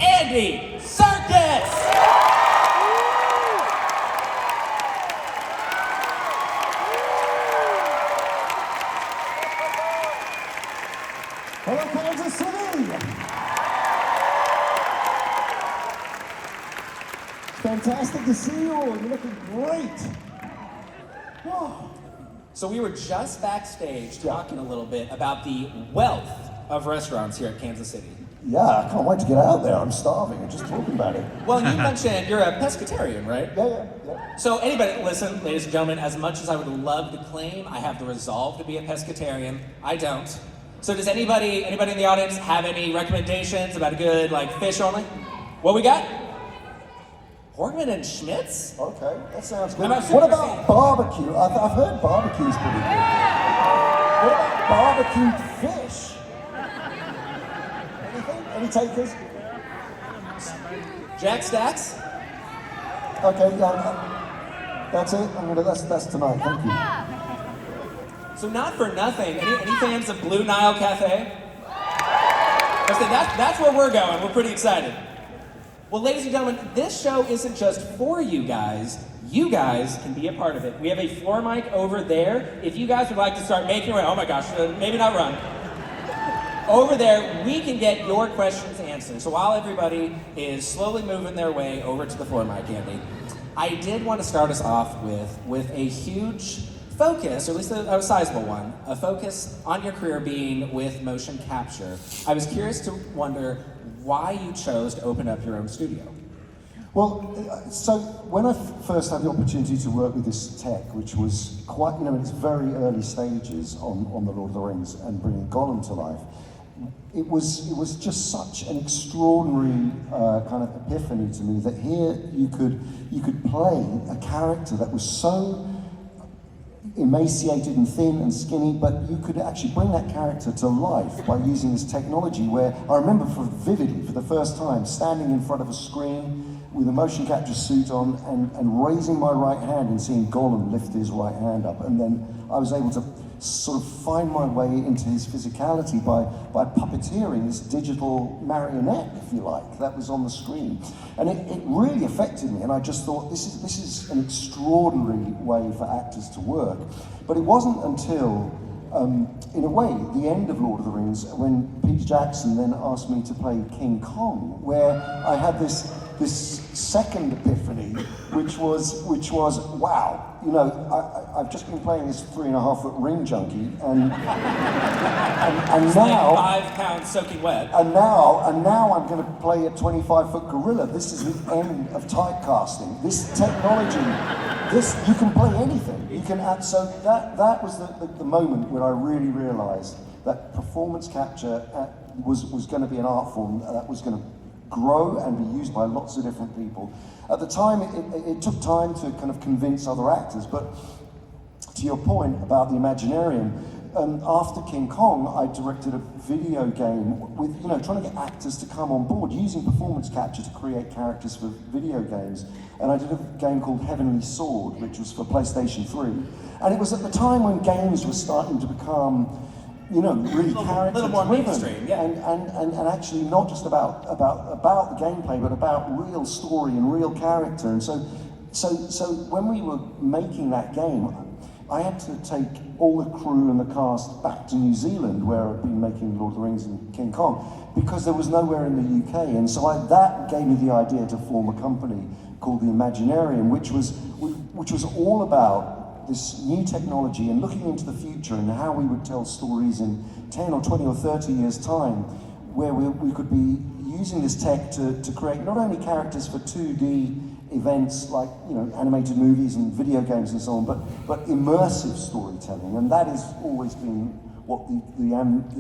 Andy Serkis! Hello, Kansas City! Fantastic to see you all. You're looking great. Whoa. So we were just backstage talking a little bit about the wealth of restaurants here at Kansas City. Yeah, I can't wait to get out there. I'm starving. I'm just talking about it. Well, you mentioned you're a pescatarian, right? Yeah. So anybody, listen, ladies and gentlemen, as much as I would love to claim I have the resolve to be a pescatarian, I don't. So does anybody in the audience have any recommendations about a good, fish only? What we got? Horgman and Schmitz? Okay, that sounds good. What What about barbecue? I've heard barbecue's pretty good. What about barbecued fish? Anything? Any takers? Jack Stacks? Okay, yeah, that's it. That's tonight. Thank you. So not for nothing, any fans of Blue Nile Cafe? That's where we're going. We're pretty excited. Well, ladies and gentlemen, this show isn't just for you guys. You guys can be a part of it. We have a floor mic over there. If you guys would like to start making your way, oh my gosh, maybe not run. Over there, we can get your questions answered. So while everybody is slowly moving their way over to the floor mic, Andy, I did want to start us off with a huge focus, or at least a sizable one, a focus on your career being with motion capture. I was curious to wonder why you chose to open up your own studio. Well, so when I first had the opportunity to work with this tech, which was quite, in its very early stages on The Lord of the Rings and bringing Gollum to life, it was just such an extraordinary kind of epiphany to me that here you could play a character that was so emaciated and thin and skinny, but you could actually bring that character to life by using this technology where I remember vividly for the first time standing in front of a screen with a motion capture suit on and raising my right hand and seeing Gollum lift his right hand up, and then I was able to sort of find my way into his physicality by puppeteering this digital marionette, if you like, that was on the screen. And it really affected me, and I just thought, this is an extraordinary way for actors to work. But it wasn't until, in a way, the end of Lord of the Rings, when Peter Jackson then asked me to play King Kong, where I had this second epiphany, which was wow, I've just been playing this 3.5-foot ring junkie, and now 5 pounds soaking wet. And now I'm going to play a 25-foot gorilla. This is the end of typecasting. This technology, you can play anything. You can add. So that was the moment where I really realised that performance capture was going to be an art form that was going to grow and be used by lots of different people. At the time, it took time to kind of convince other actors, but to your point about the Imaginarium, after King Kong, I directed a video game with, trying to get actors to come on board using performance capture to create characters for video games. And I did a game called Heavenly Sword, which was for PlayStation 3. And it was at the time when games were starting to become really character-driven, a little more mainstream, yeah. And actually not just about the gameplay, but about real story and real character. And so when we were making that game, I had to take all the crew and the cast back to New Zealand, where I'd been making Lord of the Rings and King Kong, because there was nowhere in the UK. And so that gave me the idea to form a company called the Imaginarium, which was all about this new technology and looking into the future and how we would tell stories in 10 or 20 or 30 years' time, where we could be using this tech to create not only characters for 2D events like animated movies and video games and so on, but immersive storytelling. And that has always been what the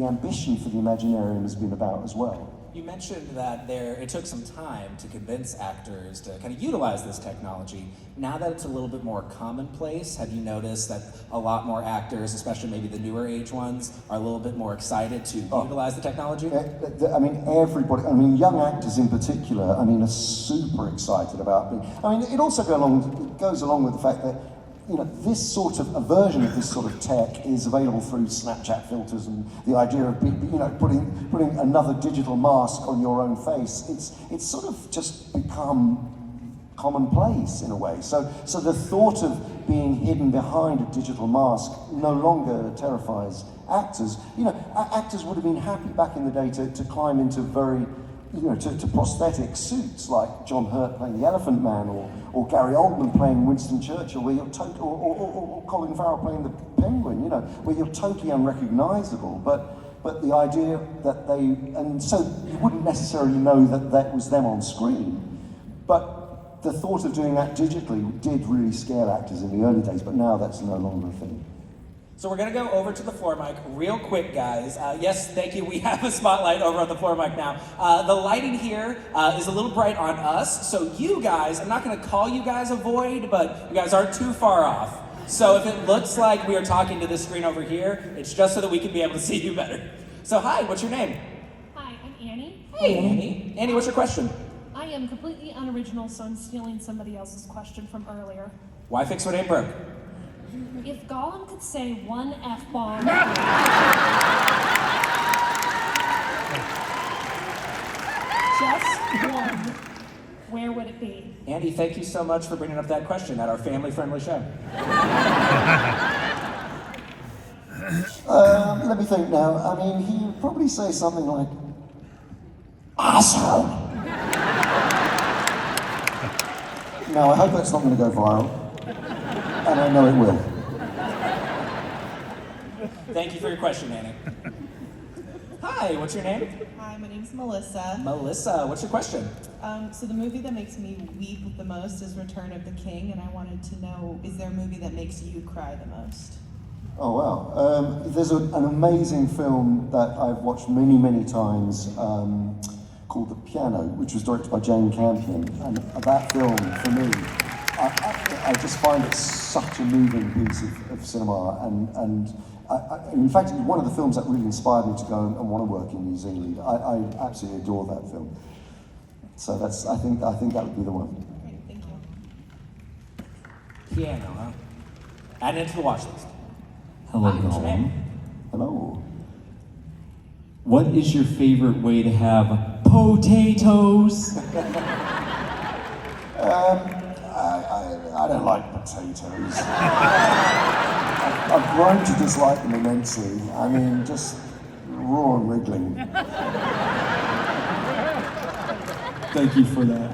ambition for the Imaginarium has been about as well. You mentioned that it took some time to convince actors to kind of utilize this technology. Now that it's a little bit more commonplace, have you noticed that a lot more actors, especially maybe the newer age ones, are a little bit more excited to utilize the technology? Everybody, young actors in particular, are super excited about it. It also goes along with the fact that you know, this sort of, a version of this sort of tech is available through Snapchat filters, and the idea of, you know, putting another digital mask on your own face, it's sort of just become commonplace in a way. So the thought of being hidden behind a digital mask no longer terrifies actors. You know, actors would have been happy back in the day to climb into very, you know, to prosthetic suits like John Hurt playing the Elephant Man, or Gary Oldman playing Winston Churchill, where you're or Colin Farrell playing the Penguin, you know, where you're totally unrecognisable. But the idea that and so you wouldn't necessarily know that was them on screen. But the thought of doing that digitally did really scare actors in the early days, but now that's no longer a thing. So we're gonna go over to the floor mic real quick, guys. Yes, thank you. We have a spotlight over on the floor mic now. The lighting here is a little bright on us, so you guys, I'm not gonna call you guys a void, but you guys aren't too far off. So if it looks like we are talking to this screen over here, it's just so that we can be able to see you better. So hi, what's your name? Hi, I'm Annie. Hey, Annie. Annie, what's your question? I am completely unoriginal, so I'm stealing somebody else's question from earlier. Why fix what ain't broke? If Gollum could say one F-bomb, just one, where would it be? Andy, thank you so much for bringing up that question at our family-friendly show. Let me think now. I mean, he would probably say something like, "Asshole." Now, I hope that's not going to go viral, and I know it will. Thank you for your question, Annie. Hi, what's your name? Hi, my name's Melissa. Melissa, what's your question? So the movie that makes me weep the most is Return of the King, and I wanted to know, is there a movie that makes you cry the most? Oh, wow. There's an amazing film that I've watched many, many times called The Piano, which was directed by Jane Campion. And that film, for me, I just find it such a moving piece of cinema. And in fact, it was one of the films that really inspired me to go and want to work in New Zealand. I absolutely adore that film. So I think that would be the one. Great, thank you. Piano, huh? Add it to the watch list. Hello, Hi, what's your name? Hello. What is your favorite way to have potatoes? I don't like potatoes. I've grown to dislike them immensely. I mean, just raw and wriggling. Thank you for that.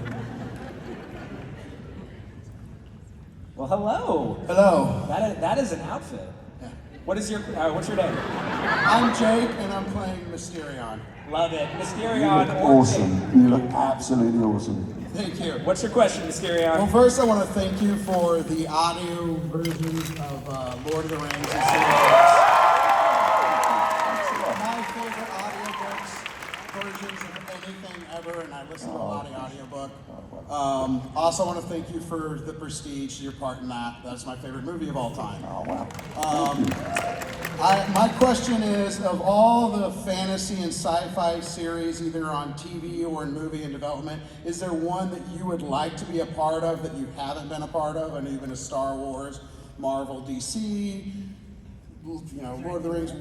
Well, hello. Hello, That is an outfit. What's your name? I'm Jake and I'm playing Mysterion. Love it. You Mysterion. look or awesome. You look absolutely awesome. Thank you. What's your question, Mysterion? Well, first I want to thank you for the audio versions of Lord of the Rings and Star My favorite audiobooks, versions of anything ever, and I listen to a lot of audiobook. Also want to thank you for The Prestige, your part in that. That's my favorite movie of all time. Oh, wow. My question is, of all the fantasy and sci-fi series, either on TV or in movie and development, is there one that you would like to be a part of that you haven't been a part of? I know you've been a Star Wars, Marvel, DC, you know, Lord of the Rings.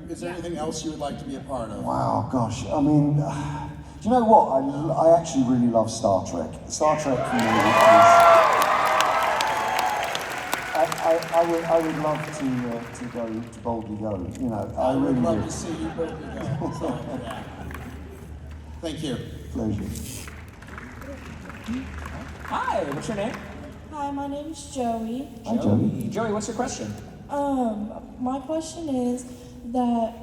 Is there anything else you would like to be a part of? Wow, gosh. I mean, do you know what? I actually really love Star Trek. Star Trek for me is... I would love to go to boldly go. You know, I would really love would. to see you boldly go. So, yeah. Thank you. Pleasure. Hi, what's your name? Hi, my name's Joey. Hi, Joey. Joey, what's your question? My question is that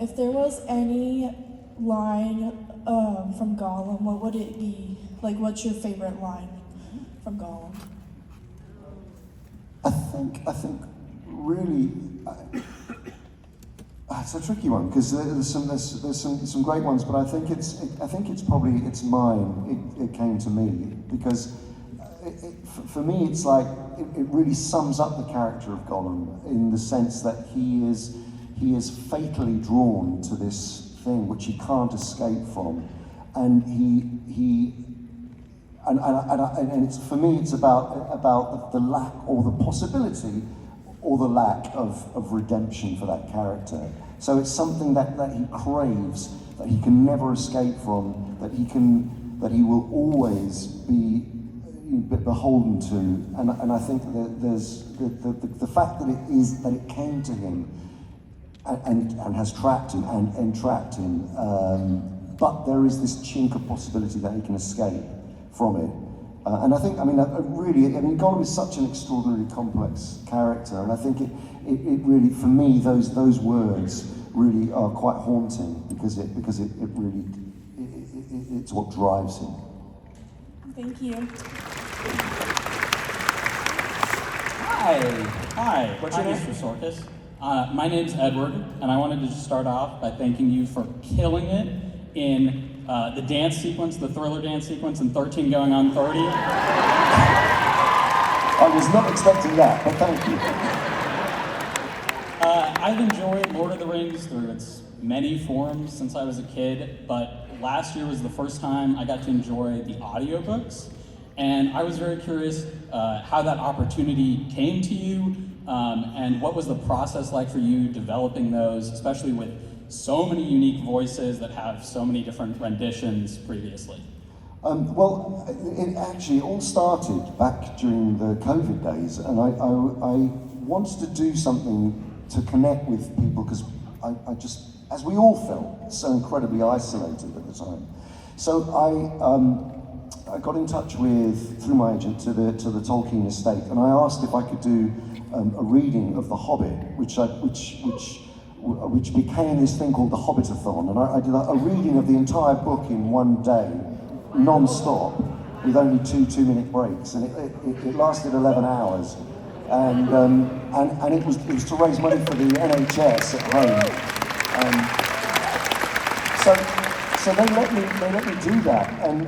if there was any line from Gollum, what would it be? Like, what's your favorite line from Gollum? I think really it's a tricky one because there's some great ones, but I think it's probably mine. It came to me because for me it's like it really sums up the character of Gollum in the sense that he is fatally drawn to this thing which he can't escape from, and and it's, for me, it's about the lack or the possibility or the lack of redemption for that character. So it's something that he craves, that he can never escape from, that he will always be beholden to. And I think that there's the fact that it came to him and has trapped him and entrapped him. But there is this chink of possibility that he can escape from it. And I think, Gollum is such an extraordinarily complex character, and I think it really, for me, those words really are quite haunting, because it really, it's what drives him. Thank you. Hi. What's your name? Mr. Serkis. My name's Edward, and I wanted to just start off by thanking you for killing it in the dance sequence, the Thriller dance sequence in 13 Going on 30. I was not expecting that, but thank you. I've enjoyed Lord of the Rings through its many forms since I was a kid, but last year was the first time I got to enjoy the audiobooks, and I was very curious how that opportunity came to you, and what was the process like for you developing those, especially with so many unique voices that have so many different renditions previously. Well, it actually all started back during the COVID days, and I wanted to do something to connect with people, because I just, as we all felt, so incredibly isolated at the time. So I got in touch with, through my agent, to the Tolkien estate, and I asked if I could do a reading of The Hobbit, which became this thing called the Hobbitathon, and I did a reading of the entire book in one day, non-stop, with only two 2-minute breaks, and it lasted 11 hours, and it was to raise money for the NHS at home. So they let me do that, and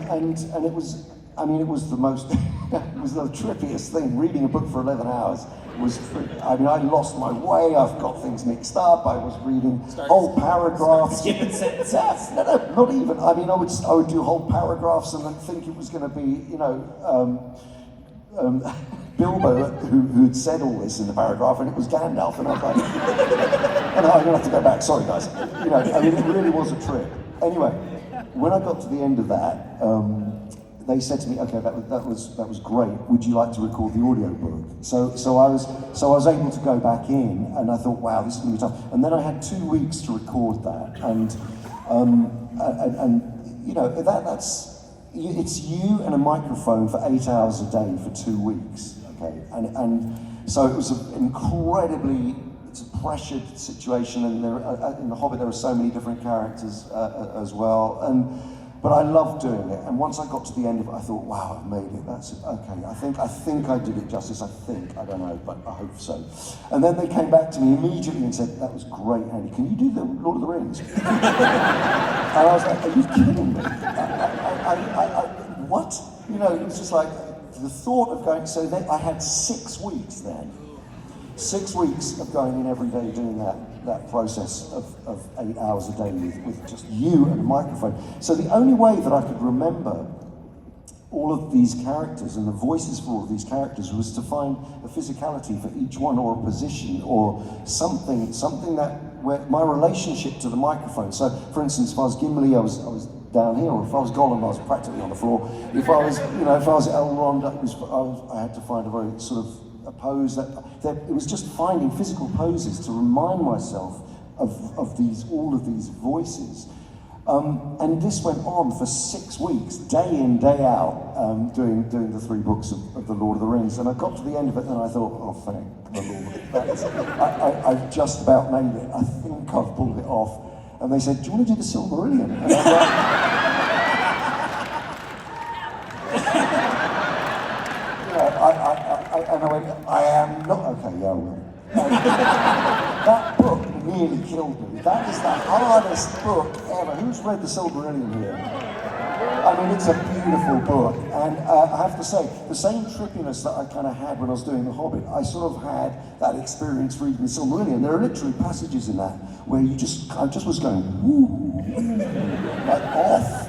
it was, it was the most, it was the trippiest thing. Reading a book for 11 hours was, I lost my way, I've got things mixed up, I was reading whole paragraphs. Skipping sentences. No, not even. I would do whole paragraphs and then think it was going to be, Bilbo who had said all this in the paragraph, and it was Gandalf, and I was like, oh, no, I'm going to have to go back, sorry guys. It really was a trip. Anyway, when I got to the end of that, they said to me, okay, that was great. Would you like to record the audiobook? So I was able to go back in, and I thought, wow, this is going to be tough. And then I had 2 weeks to record that, that's, it's you and a microphone for 8 hours a day for 2 weeks, okay? And so it was an incredibly, it's a pressured situation, and in The Hobbit there are so many different characters as well, but I loved doing it. And once I got to the end of it, I thought, wow, I've made it. That's it. Okay. I think I did it justice. I don't know, but I hope so. And then they came back to me immediately and said, that was great, Andy. Can you do the Lord of the Rings? And I was like, are you kidding me? What? It was just like the thought of going. So I had 6 weeks then. 6 weeks of going in every day doing that process of 8 hours a day with just you and a microphone. So the only way that I could remember all of these characters and the voices for all of these characters was to find a physicality for each one, or a position, or something that, where my relationship to the microphone. So for instance, if I was Gimli, I was down here, or if I was Gollum, I was practically on the floor. If I was Elrond, I had to find a very sort of a pose that it was just finding physical poses to remind myself of all of these voices. And this went on for 6 weeks, day in, day out, doing the 3 books of the Lord of the Rings. And I got to the end of it and I thought, oh, thank the Lord. I've just about made it. I think I've pulled it off. And they said, do you want to do the Silmarillion? And I was like, and I went, I am not, okay, yeah, I will. That book nearly killed me. That is the hardest book ever. Who's read the Silmarillion here? It's a beautiful book, And I have to say, the same trippiness that I kind of had when I was doing The Hobbit, I sort of had that experience reading the Silmarillion. There are literally passages in that where I just was going, woo, like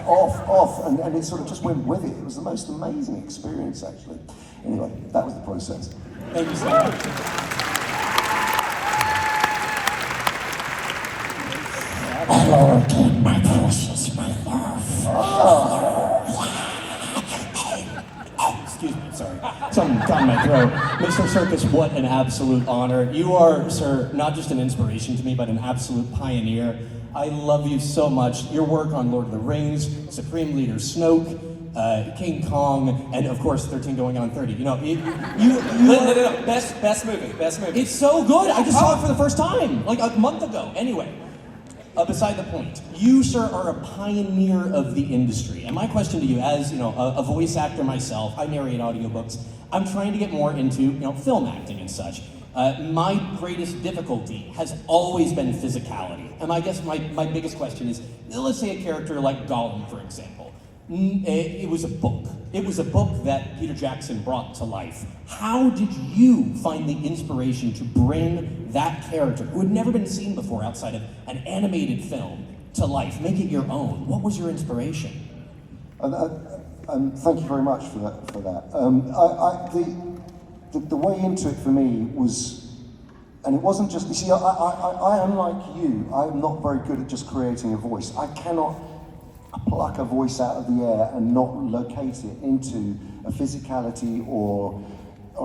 off, and it sort of just went with it. It was the most amazing experience, actually. Anyway, that was the process. Thank you so much. Hello again, my precious, my love. Excuse me, sorry. Something got in my throat. Mr. Serkis, what an absolute honor. You are, sir, not just an inspiration to me, but an absolute pioneer. I love you so much. Your work on Lord of the Rings, Supreme Leader Snoke, King Kong, and of course 13 going on 30. You know, No. Best movie. It's so good. I just saw it for the first time, like a month ago. Anyway, beside the point, you, sir, are a pioneer of the industry. And my question to you, as you know, a voice actor myself, I narrate audiobooks. I'm trying to get more into film acting and such. My greatest difficulty has always been physicality. And I guess my biggest question is, let's say a character like Gollum, for example. It was a book. It was a book that Peter Jackson brought to life. How did you find the inspiration to bring that character, who had never been seen before outside of an animated film, to life? Make it your own. What was your inspiration? Thank you very much for that. The way into it for me was, and it wasn't just, you see, I am like you. I'm not very good at just creating a voice. I cannot pluck a voice out of the air and not locate it into a physicality or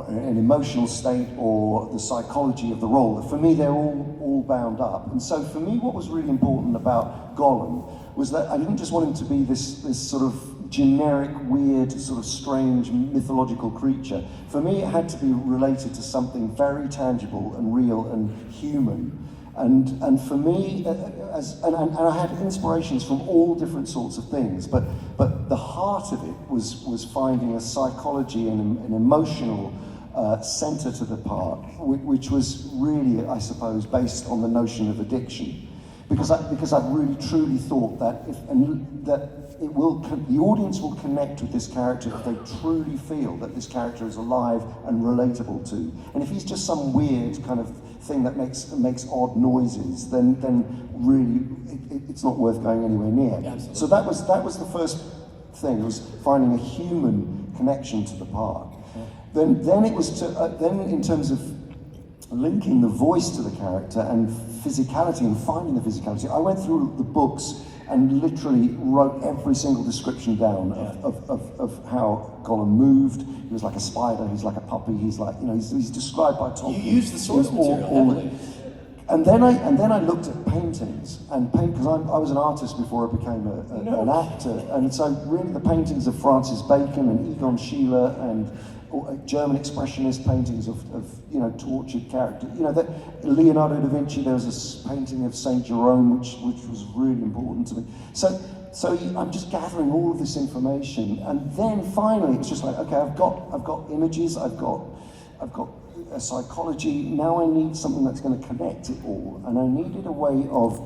an emotional state or the psychology of the role. For me, they're all bound up. And so for me, what was really important about Gollum was that I didn't just want him to be this sort of generic, weird, sort of strange mythological creature. For me, it had to be related to something very tangible and real and human. And for me, and I had inspirations from all different sorts of things, but the heart of it was finding a psychology and an emotional center to the part, which was really, I suppose, based on the notion of addiction, because I really truly thought that the audience will connect with this character if they truly feel that this character is alive and relatable to. And if he's just some weird kind of thing that makes odd noises, then really it's not worth going anywhere near. Absolutely. So that was the first thing, was finding a human connection to the part. Yeah. Then it was then in terms of linking the voice to the character and physicality and finding the physicality. I went through the books and literally wrote every single description down of how Gollum moved. He was like a spider, he's like a puppy, he's like, he's described by Tolkien. You used the source material heavily. And then I looked at paintings, because I was an artist before I became an actor, and so really the paintings of Francis Bacon and Egon Schiele and German expressionist paintings of tortured characters. That Leonardo da Vinci, there was this painting of Saint Jerome, which was really important to me. So I'm just gathering all of this information, and then finally it's just like, okay, I've got images, I've got a psychology. Now I need something that's going to connect it all, and I needed a way of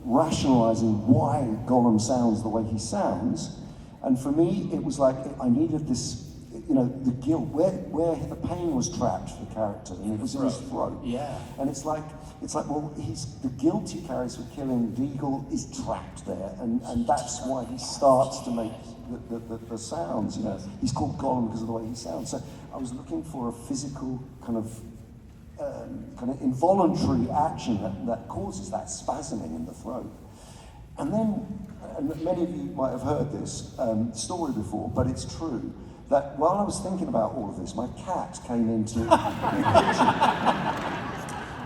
rationalizing why Gollum sounds the way he sounds. And for me, it was like I needed this. The guilt, where the pain was trapped for the character, and it was in his throat. Yeah. And it's like, well, the guilt he carries for killing Deagle is trapped there, and that's why he starts to make the sounds. He's called Gollum because of the way he sounds. So I was looking for a physical kind of involuntary action that causes that spasming in the throat. And then, and many of you might have heard this story before, but it's true, that while I was thinking about all of this, my cat came into the kitchen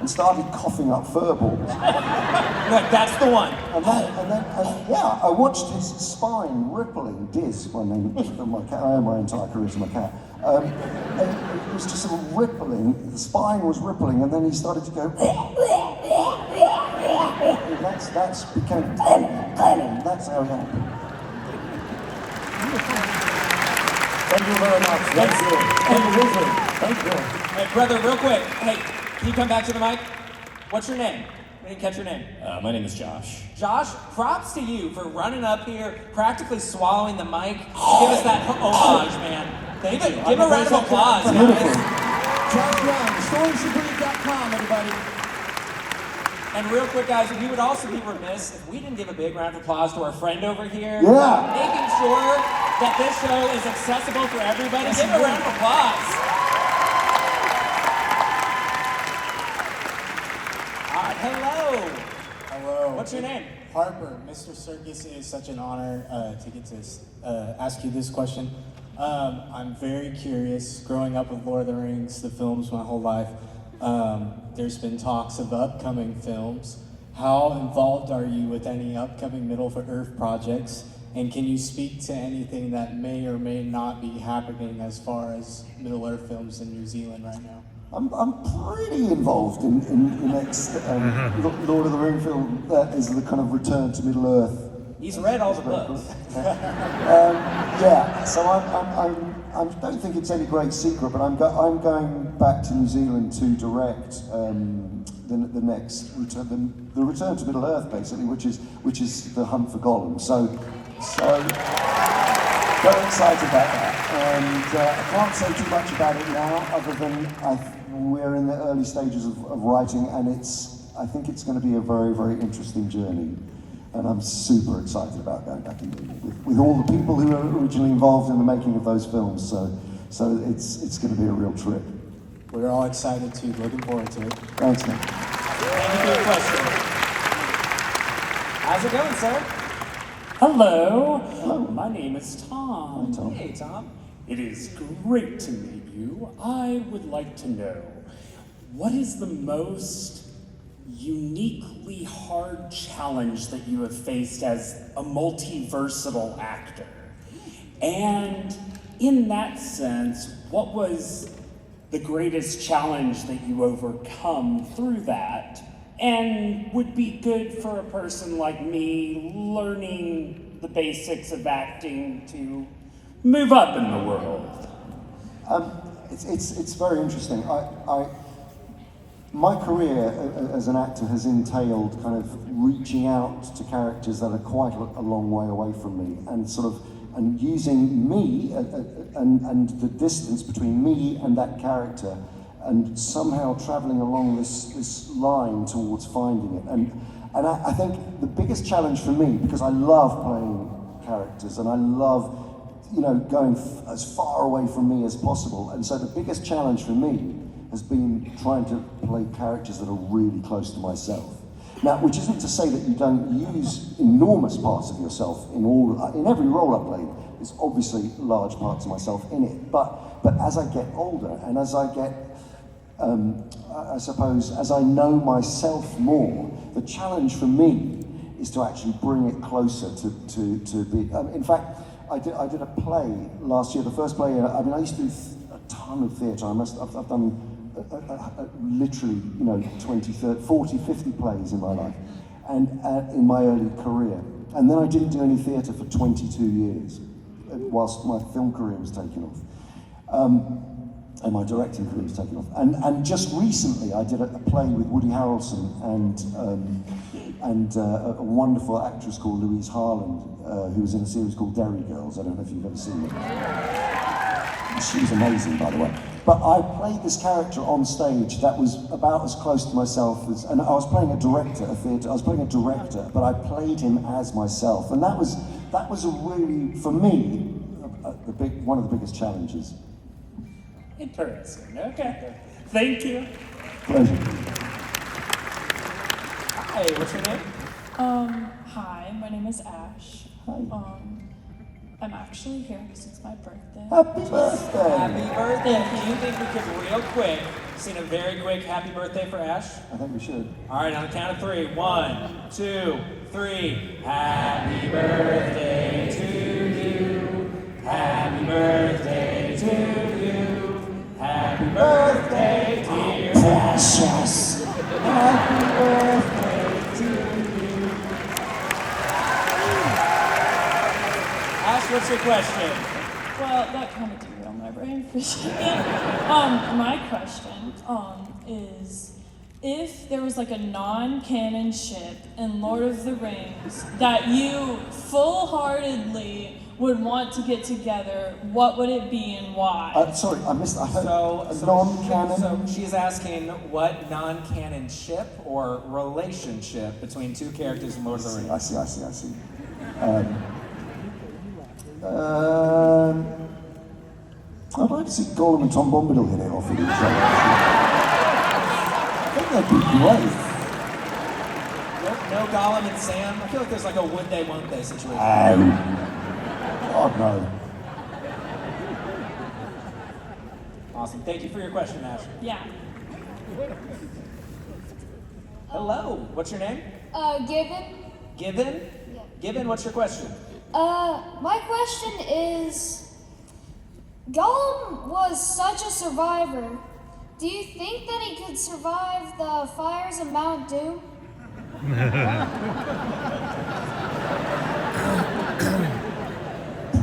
and started coughing up fur balls. That's the one. And I watched his spine rippling. Diz, my name of my cat. I owe my entire career to my cat. And it was just sort of rippling. The spine was rippling, and then he started to go. And that's became. That's how it happened. Thank you very much. Thank you. Hey, brother, real quick. Hey, can you come back to the mic? What's your name? I didn't catch your name. My name is Josh. Josh, props to you for running up here, practically swallowing the mic. Give us that homage, man. Thank you. Give a round of applause, guys. Josh Brown, StormSupreme.com, everybody. And real quick, guys, we would also be remiss if we didn't give a big round of applause to our friend over here. Yeah. Making sure that this show is accessible for everybody. Give a round of applause. All right, hello. Hello. What's your name? Harper. Mr. Serkis, it is such an honor to get to ask you this question. I'm very curious. Growing up with Lord of the Rings, the films, my whole life, there's been talks of upcoming films. How involved are you with any upcoming Middle-earth projects? And can you speak to anything that may or may not be happening as far as Middle-earth films in New Zealand right now? I'm pretty involved in the next Lord of the Rings film that is the kind of return to Middle Earth. He's read all the books. Yeah, so I don't think it's any great secret, but I'm going back to New Zealand to direct the next return, the return to Middle Earth, basically, which is the hunt for Gollum. So very excited about that, and I can't say too much about it now, other than we're in the early stages of writing, and I think it's going to be a very, very interesting journey. And I'm super excited about going back in with all the people who were originally involved in the making of those films. So it's going to be a real trip. We're all excited too. Looking forward to it. Thanks, man. Thank you for your question. How's it going, sir? Hello. Hello. My name is Tom. Hi, Tom. Hey, Tom. It is great to meet you. I would like to know, what is the most uniquely hard challenge that you have faced as a multiversatile actor? And in that sense, what was the greatest challenge that you overcome through that, and would be good for a person like me learning the basics of acting to move up in the world? It's very interesting. My career as an actor has entailed kind of reaching out to characters that are quite a long way away from me, and using me and the distance between me and that character, and somehow traveling along this line towards finding it. And I think the biggest challenge for me, because I love playing characters and I love going as far away from me as possible, and so the biggest challenge for me has been trying to play characters that are really close to myself. Now, which isn't to say that you don't use enormous parts of yourself in every role I play. There's obviously large parts of myself in it, but as I get older and as I get, I suppose, as I know myself more, the challenge for me is to actually bring it closer to be. In fact, I did a play last year. The first play. I used to do a ton of theatre. I've done literally, 20, 30, 40, 50 plays in my life, and in my early career. And then I didn't do any theatre for 22 years, whilst my film career was taking off, and my directing career was taking off. And just recently, I did a play with Woody Harrelson and a wonderful actress called Louise Harland, who was in a series called Derry Girls. I don't know if you've ever seen it. She was amazing, by the way. But I played this character on stage that was about as close to myself as, and I was playing a director, but I played him as myself, and that was a really, for me, one of the biggest challenges. Interesting. Okay. Thank you. Pleasure. Hi, what's your name? Hi, my name is Ash. Hi. I'm actually here because it's my birthday. Happy birthday! Happy birthday. Do you think we could real quick sing a very quick happy birthday for Ash? I think we should. All right, on the count of 3. 1, 2, 3. Happy birthday to you. Happy birthday to you. Happy birthday, dear Precious! Happy birthday to you. Ash, what's your question? Well, that kind of derailed my brain for a second. My question is, if there was like a non-canon ship in Lord of the Rings that you full-heartedly would want to get together, what would it be and why? Sorry, I missed. I heard So non-canon. So she's asking what non-canon ship or relationship between two characters in Lord of the Rings. I see. I'd like to see Gollum and Tom Bombadil hit it off with each other. I think that'd be great. No Gollum and Sam. I feel like there's like a would they, won't they situation. God no. Awesome. Thank you for your question, Ash. Yeah. Hello. What's your name? Given. Given? Yeah. Given, what's your question? My question is, Gollum was such a survivor. Do you think that he could survive the fires of Mount Doom?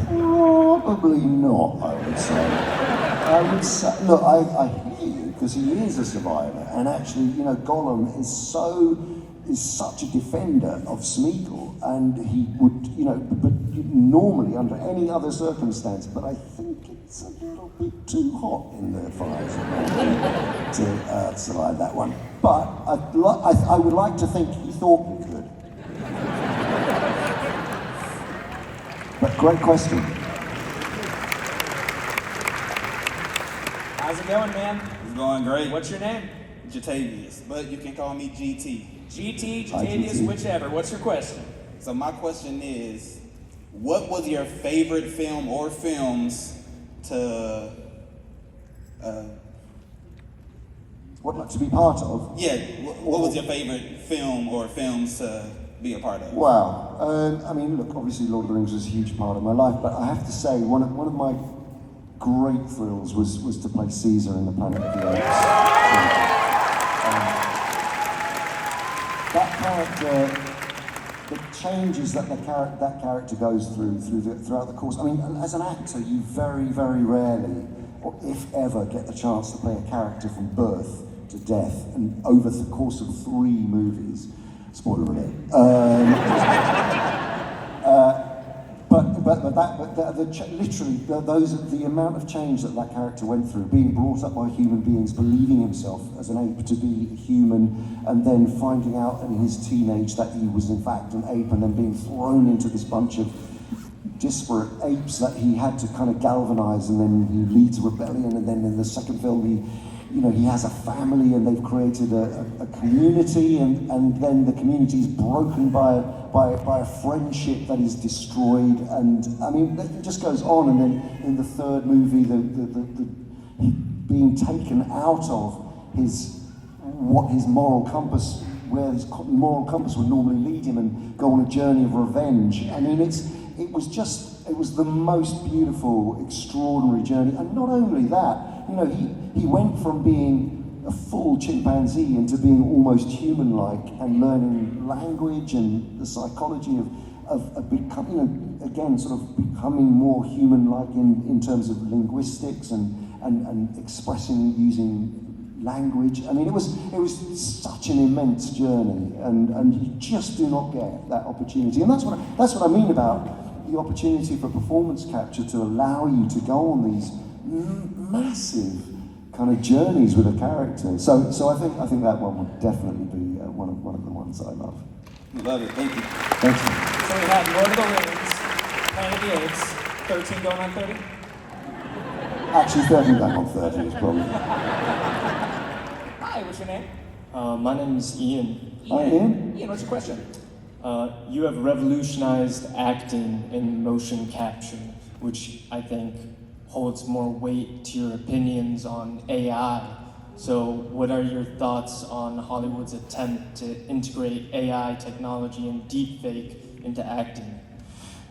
Probably not, I would say. Look, I hear you, because he is a survivor, and actually, Gollum is such a defender of Smeagol, and he would, but normally under any other circumstance, but I think it's a little bit too hot in the fires to survive that one. But I would like to think he thought we could. But great question. How's it going, man? It's going great. What's your name? Jatavius, but you can call me GT. GT, Jatavius, whichever. What's your question? So my question is, what was your favorite film or films to What, to be part of? Yeah, what was your favorite film or films to be a part of? Wow. I mean, look, obviously Lord of the Rings was a huge part of my life, but I have to say, one of my great thrills was to play Caesar in the Planet of the Apes. That character, the changes that that character goes throughout the course. I mean, as an actor, you very, very rarely, or if ever, get the chance to play a character from birth to death, and over the course of 3 movies. Spoiler alert. Literally, the amount of change that character went through, being brought up by human beings, believing himself as an ape to be human, and then finding out in his teenage that he was in fact an ape, and then being thrown into this bunch of disparate apes that he had to kind of galvanize, and then he leads a rebellion, and then in the second film he has a family, and they've created a community, and then the community is broken by a friendship that is destroyed, and I mean it just goes on. And then in the 3rd movie, the being taken out of his moral compass, where his moral compass would normally lead him, and go on a journey of revenge. I mean it was the most beautiful, extraordinary journey. And not only that, he went from being a full chimpanzee into being almost human-like, and learning language and the psychology of becoming, again, sort of becoming more human-like in terms of linguistics and expressing using language. I mean, it was such an immense journey, and you just do not get that opportunity. And that's what I mean about the opportunity for performance capture, to allow you to go on these massive kind of journeys with a character. So I think that one would definitely be one of the ones I love. Love it. Thank you. Thank you. So we have Lord of the Rings, Planet of the Apes, 13 going on 30? Actually, 13 back on 30 is probably. Hi, what's your name? My name is Ian. Hi, Ian. Ian, what's your question? You have revolutionized acting in motion capture, which I think holds more weight to your opinions on AI. So what are your thoughts on Hollywood's attempt to integrate AI technology and deepfake into acting?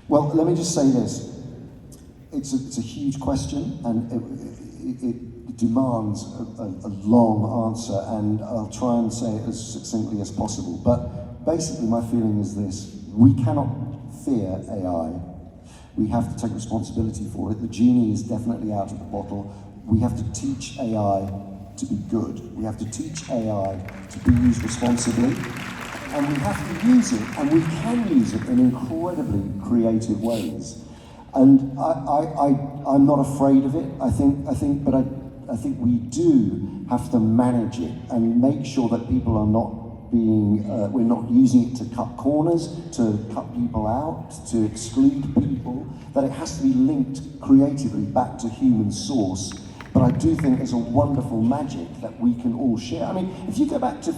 Well, let me just say this. It's a huge question, and it demands a long answer, and I'll try and say it as succinctly as possible. But basically my feeling is this: we cannot fear AI. We have to take responsibility for it. The genie is definitely out of the bottle. We have to teach AI to be good. We have to teach AI to be used responsibly, and we have to use it, and we can use it in incredibly creative ways. And I'm not afraid of it. I think we do have to manage it and make sure that people are not being, we're not using it to cut corners, to cut people out, to exclude people, that it has to be linked creatively back to human source. But I do think there's a wonderful magic that we can all share. I mean, if you go back to,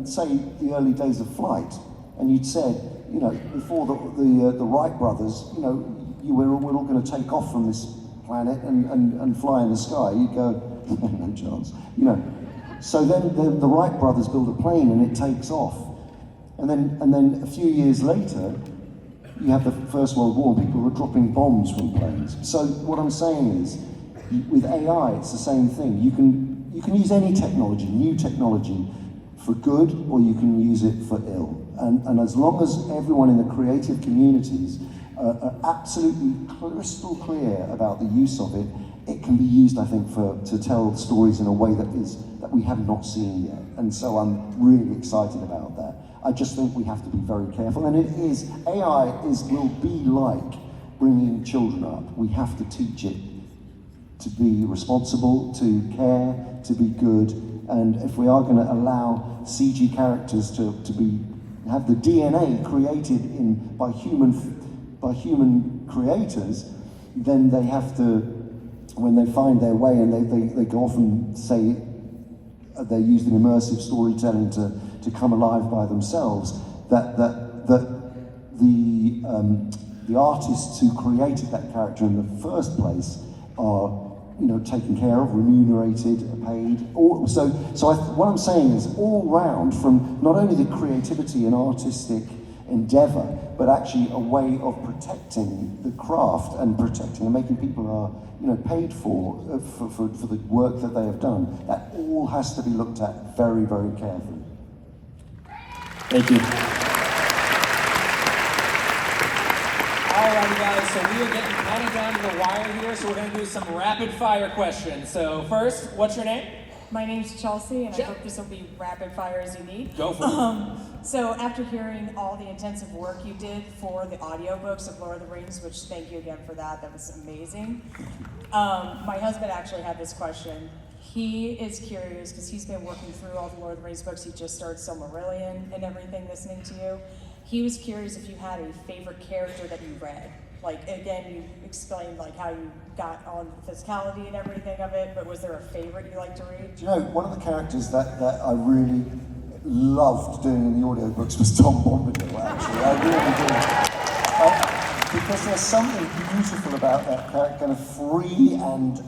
say, the early days of flight, and you'd said, you know, before the Wright brothers, you know, we're all going to take off from this planet and fly in the sky, you'd go, no chance, you know. So then the Wright brothers build a plane and it takes off. And then a few years later, you have the First World War and people were dropping bombs from planes. So what I'm saying is, with AI, it's the same thing. You can use any technology, new technology, for good, or you can use it for ill. And as long as everyone in the creative communities are absolutely crystal clear about the use of it, it can be used, I think, to tell stories in a way that we have not seen yet. And so I'm really excited about that. I just think we have to be very careful. And AI will be like bringing children up. We have to teach it to be responsible, to care, to be good. And if we are going to allow CG characters to have the DNA created by human creators, then they have to, when they find their way, and they go off and say they're using immersive storytelling to come alive by themselves, that the artists who created that character in the first place are, you know, taken care of, remunerated, paid. What I'm saying is, all round, from not only the creativity and artistic endeavor, but actually a way of protecting the craft and protecting and making people are, you know, paid for the work that they have done. That all has to be looked at very, very carefully. Thank you. Alrighty guys, so we are getting kind of down to the wire here, so we're going to do some rapid fire questions. So first, what's your name? My name's Chelsea, and I hope this will be rapid fire as you need. Go for it. So after hearing all the intensive work you did for the audiobooks of Lord of the Rings, which thank you again for that, that was amazing. My husband actually had this question. He is curious, because he's been working through all the Lord of the Rings books. He just started Silmarillion and everything listening to you. He was curious if you had a favorite character that you read. Like, again, you explained like how you got on the physicality and everything of it, but was there a favorite you like to read? Do you know, one of the characters that I really loved doing in the audiobooks was Tom Bombadil, actually. I really did. Because there's something beautiful about that character, kind of free and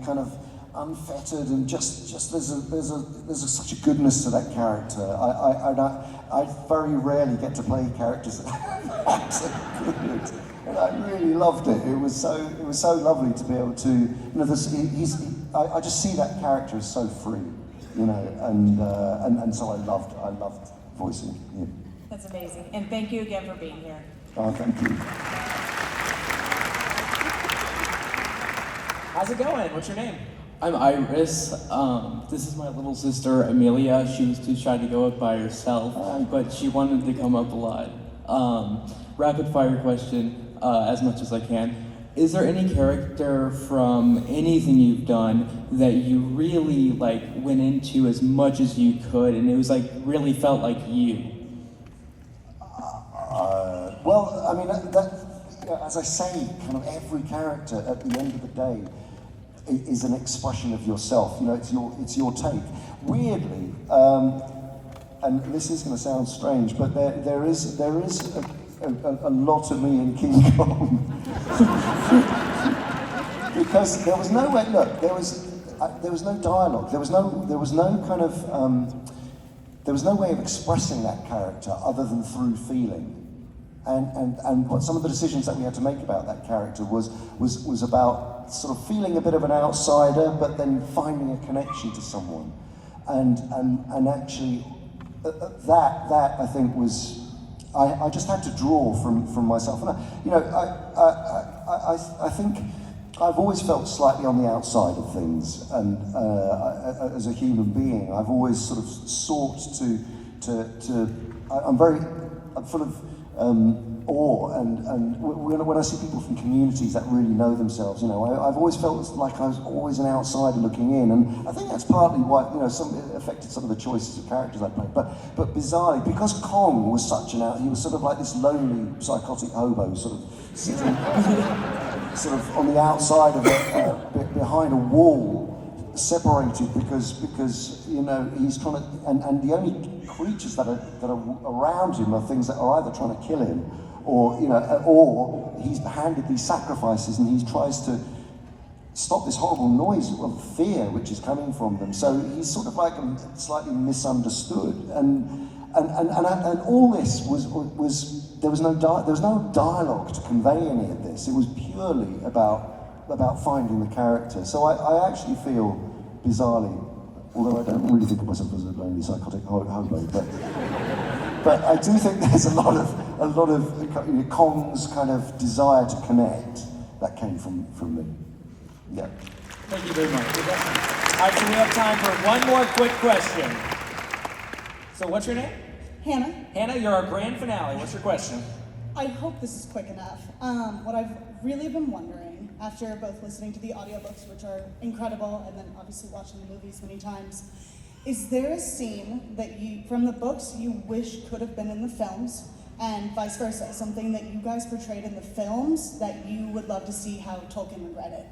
kind of unfettered, and just there's such a goodness to that character. I very rarely get to play characters that so good, and I really loved it. It was so lovely to be able to, you know, I just see that character as so free, you know, and so I loved voicing him. That's amazing, and thank you again for being here. Oh, thank you. How's it going? What's your name? I'm Iris. This is my little sister, Amelia. She was too shy to go up by herself, but she wanted to come up a lot. Rapid fire question, as much as I can. Is there any character from anything you've done that you really went into as much as you could, and it was really felt like you? Well, I mean, as I say, kind of every character at the end of the day is an expression of yourself. You know, it's your take. Weirdly, and this is going to sound strange, but there is a lot of me in King Kong. Because there was no way. Look, there was no dialogue. There was no kind of there was no way of expressing that character other than through feeling. And what some of the decisions that we had to make about that character was about sort of feeling a bit of an outsider, but then finding a connection to someone, and actually that I think was I just had to draw from myself, and I think I've always felt slightly on the outside of things, and as a human being, I've always sort of sought I'm full of awe, and when I see people from communities that really know themselves, I've always felt like I was always an outsider looking in, and I think that's partly why, it affected some of the choices of characters I played. But bizarrely, because Kong was he was sort of like this lonely, psychotic hobo, sort of sitting sort of on the outside of behind a wall, separated because he's trying to, and the only creatures that are around him are things that are either trying to kill him, or he's handed these sacrifices and he tries to stop this horrible noise of fear which is coming from them. So he's sort of like slightly misunderstood, and all this was there was no dialogue to convey any of this. It was purely about finding the character. So I actually feel, bizarrely, although I don't really think of myself as a lonely psychotic hobo, but I do think there's a lot of Kong's kind of desire to connect that came from me. Yeah. Thank you very much. All right, so we have time for one more quick question. So what's your name? Hannah. Hannah, you're our grand finale. What's your question? I hope this is quick enough. What I've really been wondering, after both listening to the audiobooks, which are incredible, and then obviously watching the movies many times, is there a scene that from the books you wish could have been in the films, and vice versa, something that you guys portrayed in the films that you would love to see how Tolkien would write it?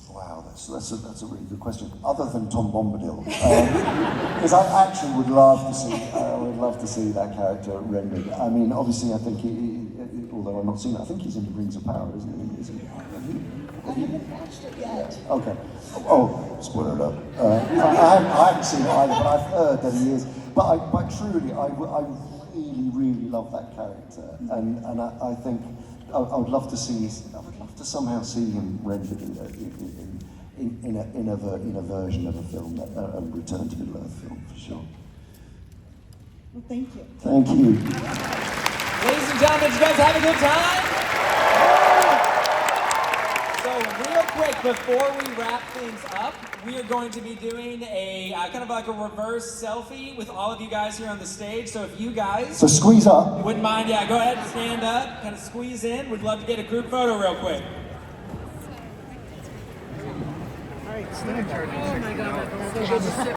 Wow, that's a really good question. Other than Tom Bombadil, because I actually would love to see that character rendered. I mean, obviously, I think although I've not seen it, I think he's in the Rings of Power, isn't he? I haven't watched it yet. Okay. Oh, spoiler alert. I haven't seen it either, but I've heard that he is. But truly, I really love that character, and I think I would love to somehow see him rendered in a version of a film, a Return to Middle-earth film, for sure. Well, thank you. Thank you. Ladies and gentlemen, did you guys have a good time? So real quick, before we wrap things up, we are going to be doing a kind of like a reverse selfie with all of you guys here on the stage. So if you guys... So squeeze up. Wouldn't mind, yeah, go ahead and stand up, kind of squeeze in. We'd love to get a group photo real quick. Oh my God.